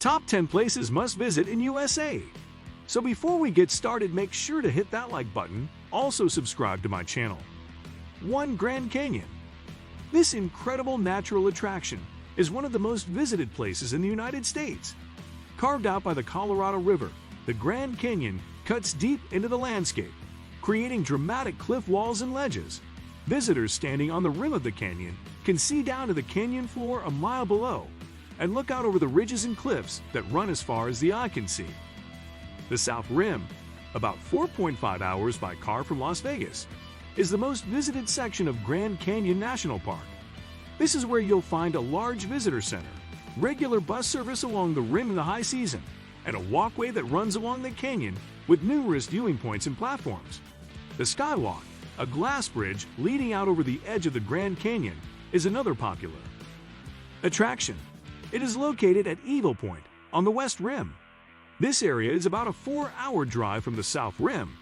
Top 10 places must visit in USA. So before we get started, make sure to hit that like button. Also subscribe to my channel. 1. Grand Canyon. This incredible natural attraction is one of the most visited places in the United States. Carved out by the Colorado River, the Grand Canyon cuts deep into the landscape, creating dramatic cliff walls and ledges. Visitors standing on the rim of the canyon can see down to the canyon floor a mile below and look out over the ridges and cliffs that run as far as the eye can see. The South Rim, about 4.5 hours by car from Las Vegas, is the most visited section of Grand Canyon National Park. This is where you'll find a large visitor center, regular bus service along the rim in the high season, and a walkway that runs along the canyon with numerous viewing points and platforms. The Skywalk, a glass bridge leading out over the edge of the Grand Canyon, is another popular attraction. It is located at Eagle Point on the West Rim. This area is about a 4-hour drive from the South Rim,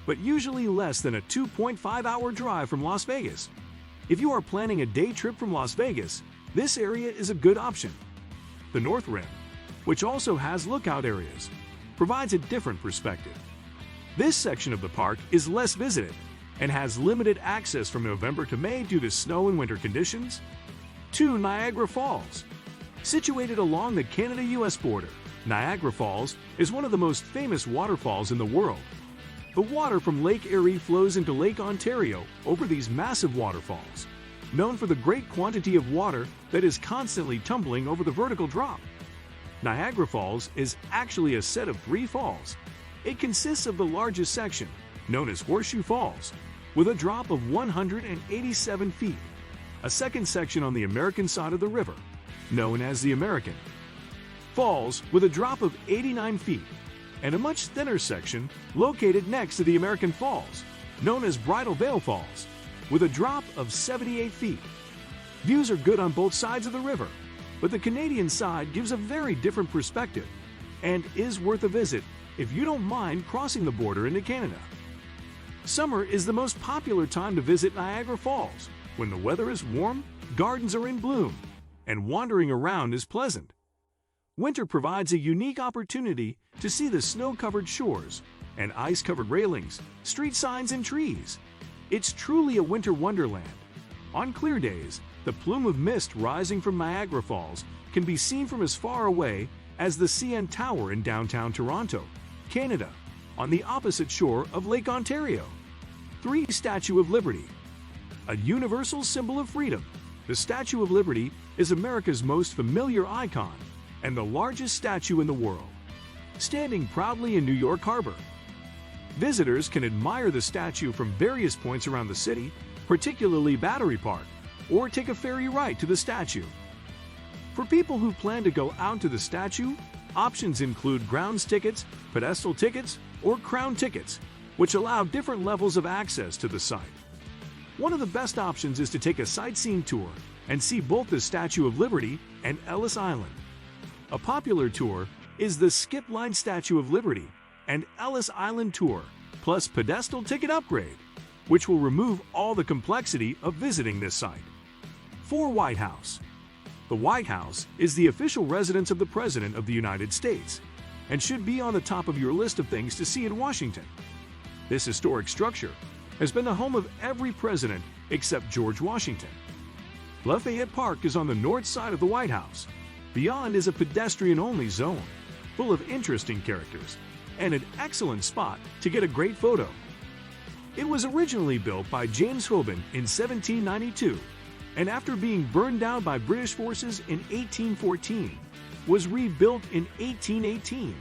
but usually less than a 2.5-hour drive from Las Vegas. If you are planning a day trip from Las Vegas, this area is a good option. The North Rim, which also has lookout areas, provides a different perspective. This section of the park is less visited and has limited access from November to May due to snow and winter conditions. 2. Niagara Falls. Situated along the Canada-US border, Niagara Falls is one of the most famous waterfalls in the world. The water from Lake Erie flows into Lake Ontario over these massive waterfalls, known for the great quantity of water that is constantly tumbling over the vertical drop. Niagara Falls is actually a set of 3 falls. It consists of the largest section, known as Horseshoe Falls, with a drop of 187 feet, a second section on the American side of the river, known as the American Falls, with a drop of 89 feet, and a much thinner section located next to the American Falls, known as Bridal Veil Falls, with a drop of 78 feet. Views are good on both sides of the river, but the Canadian side gives a very different perspective and is worth a visit if you don't mind crossing the border into Canada. Summer is the most popular time to visit Niagara Falls. When the weather is warm, gardens are in bloom, and wandering around is pleasant. Winter provides a unique opportunity to see the snow-covered shores and ice-covered railings, street signs, and trees. It's truly a winter wonderland. On clear days, the plume of mist rising from Niagara Falls can be seen from as far away as the CN Tower in downtown Toronto, Canada, on the opposite shore of Lake Ontario. 3. Statue of Liberty. A universal symbol of freedom, the Statue of Liberty is America's most familiar icon and the largest statue in the world, standing proudly in New York Harbor. Visitors can admire the statue from various points around the city, particularly Battery Park, or take a ferry ride to the statue. For people who plan to go out to the statue, options include grounds tickets, pedestal tickets, or crown tickets, which allow different levels of access to the site. One of the best options is to take a sightseeing tour and see both the Statue of Liberty and Ellis Island. A popular tour is the Skip Line Statue of Liberty and Ellis Island Tour, plus pedestal ticket upgrade, which will remove all the complexity of visiting this site. 4. White House. The White House is the official residence of the President of the United States and should be on the top of your list of things to see in Washington. This historic structure has been the home of every president except George Washington. Lafayette Park is on the north side of the White House. Beyond is a pedestrian-only zone, full of interesting characters, and an excellent spot to get a great photo. It was originally built by James Hoban in 1792, and after being burned down by British forces in 1814, was rebuilt in 1818.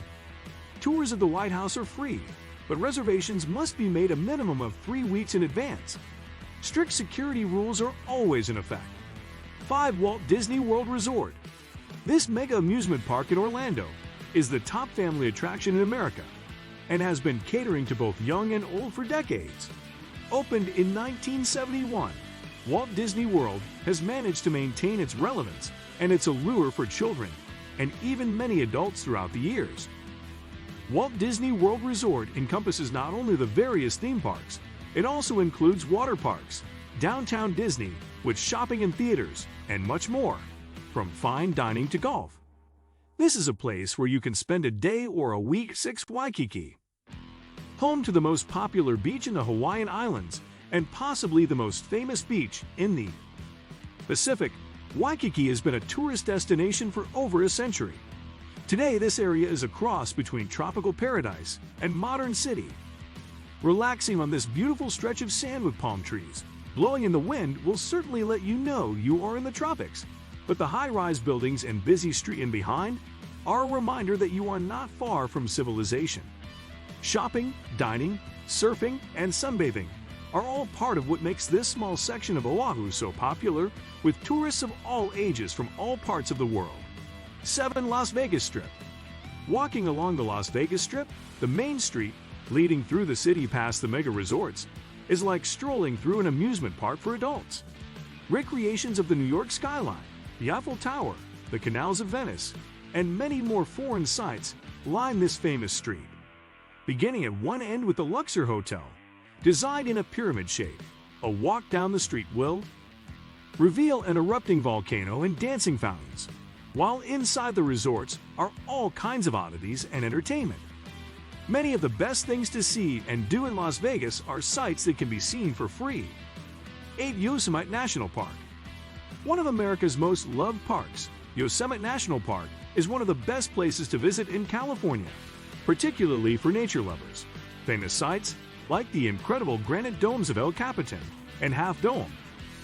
Tours of the White House are free, but reservations must be made a minimum of 3 weeks in advance. Strict security rules are always in effect. 5. Walt Disney World Resort. This mega amusement park in Orlando is the top family attraction in America and has been catering to both young and old for decades. Opened in 1971, Walt Disney World has managed to maintain its relevance and its allure for children and even many adults throughout the years. Walt Disney World Resort encompasses not only the various theme parks, it also includes water parks, downtown Disney with shopping and theaters, and much more, from fine dining to golf. This is a place where you can spend a day or a week. 6. Waikiki. Home to the most popular beach in the Hawaiian Islands and possibly the most famous beach in the Pacific, Waikiki has been a tourist destination for over a century. Today, this area is a cross between tropical paradise and modern city. Relaxing on this beautiful stretch of sand with palm trees blowing in the wind will certainly let you know you are in the tropics. But the high-rise buildings and busy street in behind are a reminder that you are not far from civilization. Shopping, dining, surfing, and sunbathing are all part of what makes this small section of Oahu so popular, with tourists of all ages from all parts of the world. 7. Las Vegas Strip. Walking along the Las Vegas Strip, the main street leading through the city past the mega resorts, is like strolling through an amusement park for adults. Recreations of the New York skyline, the Eiffel Tower, the canals of Venice, and many more foreign sights line this famous street. Beginning at one end with the Luxor Hotel, designed in a pyramid shape, a walk down the street will reveal an erupting volcano and dancing fountains, while inside the resorts are all kinds of oddities and entertainment. Many of the best things to see and do in Las Vegas are sights that can be seen for free. 8. Yosemite National Park. One of America's most loved parks, Yosemite National Park is one of the best places to visit in California, particularly for nature lovers. Famous sights, like the incredible granite domes of El Capitan and Half Dome,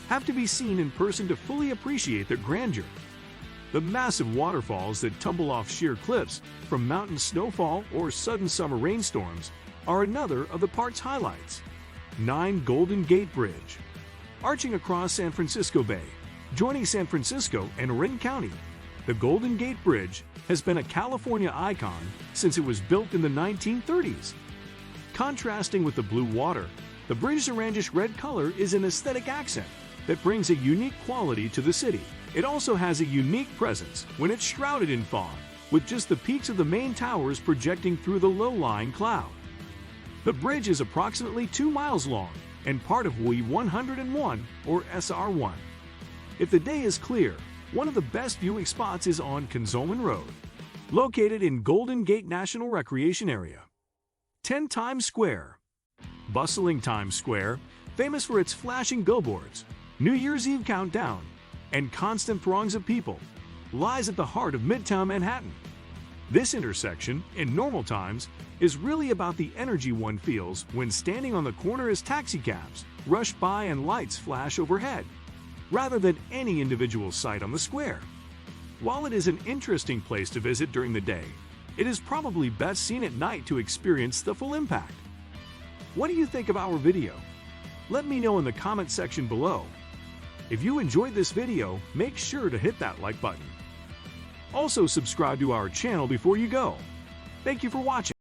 have to be seen in person to fully appreciate their grandeur. The massive waterfalls that tumble off sheer cliffs from mountain snowfall or sudden summer rainstorms are another of the park's highlights. 9. Golden Gate Bridge. Arching across San Francisco Bay, joining San Francisco and Marin County, the Golden Gate Bridge has been a California icon since it was built in the 1930s. Contrasting with the blue water, the bridge's orangish red color is an aesthetic accent that brings a unique quality to the city. It also has a unique presence when it's shrouded in fog, with just the peaks of the main towers projecting through the low-lying cloud. The bridge is approximately 2 miles long and part of WE 101 or SR1. If the day is clear, one of the best viewing spots is on Kinsolman Road, located in Golden Gate National Recreation Area. 10. Times Square. Bustling Times Square, famous for its flashing billboards, New Year's Eve countdown, and constant throngs of people, lies at the heart of Midtown Manhattan. This intersection, in normal times, is really about the energy one feels when standing on the corner as taxicabs rush by and lights flash overhead, rather than any individual site on the square. While it is an interesting place to visit during the day, it is probably best seen at night to experience the full impact. What do you think of our video? Let me know in the comment section below. If you enjoyed this video, make sure to hit that like button. Also subscribe to our channel before you go. Thank you for watching.